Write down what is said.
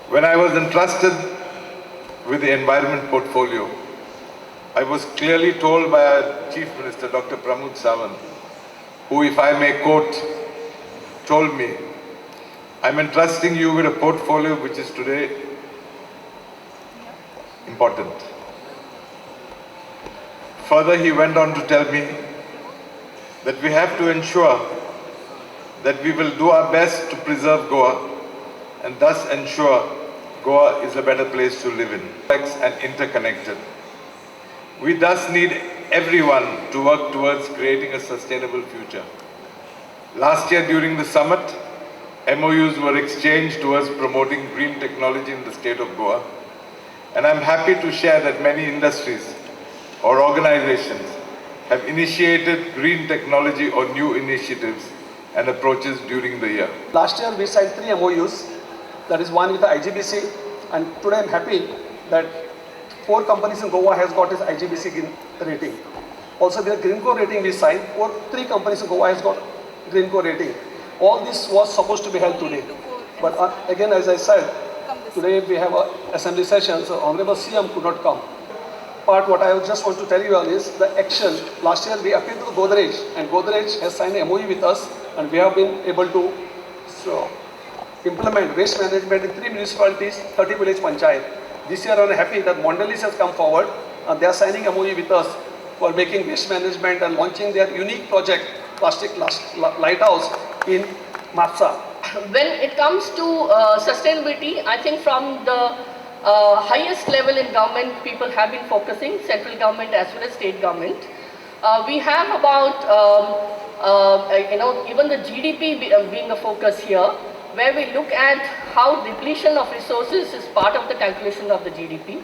When I was entrusted with the environment portfolio, I was clearly told by our Chief Minister, Dr. Pramod Sawant, who, if I may quote, told me, "I'm entrusting you with a portfolio which is today important." Further, he went on to tell me that we have to ensure that we will do our best to preserve Goa and thus ensure Goa is a better place to live in, and interconnected. We thus need everyone to work towards creating a sustainable future. Last year during the summit, MOUs were exchanged towards promoting green technology in the state of Goa. And I'm happy to share that many industries or organizations have initiated green technology or new initiatives and approaches during the year. Last year we signed 3 MOUs. That is one with the IGBC, and today I'm happy that 4 companies in Goa has got its IGBC rating. Also with the Greenco rating we signed, 3 companies in Goa has got Greenco rating. All this was supposed to be held today. But again, as I said, today we have an assembly session, so Honorable CM could not come. But what I just want to tell you all is the action. Last year we appealed to Godrej, and Godrej has signed an MOU with us, and we have been able to implement waste management in 3 municipalities, 30 village panchayat. This year I'm happy that Mondelez has come forward, and they are signing a MOU with us for making waste management and launching their unique project, Plastic Lighthouse in Mapsa. When it comes to sustainability, I think from the highest level in government, people have been focusing, central government as well as state government. We have about, even the GDP being a focus here, where we look at how depletion of resources is part of the calculation of the GDP.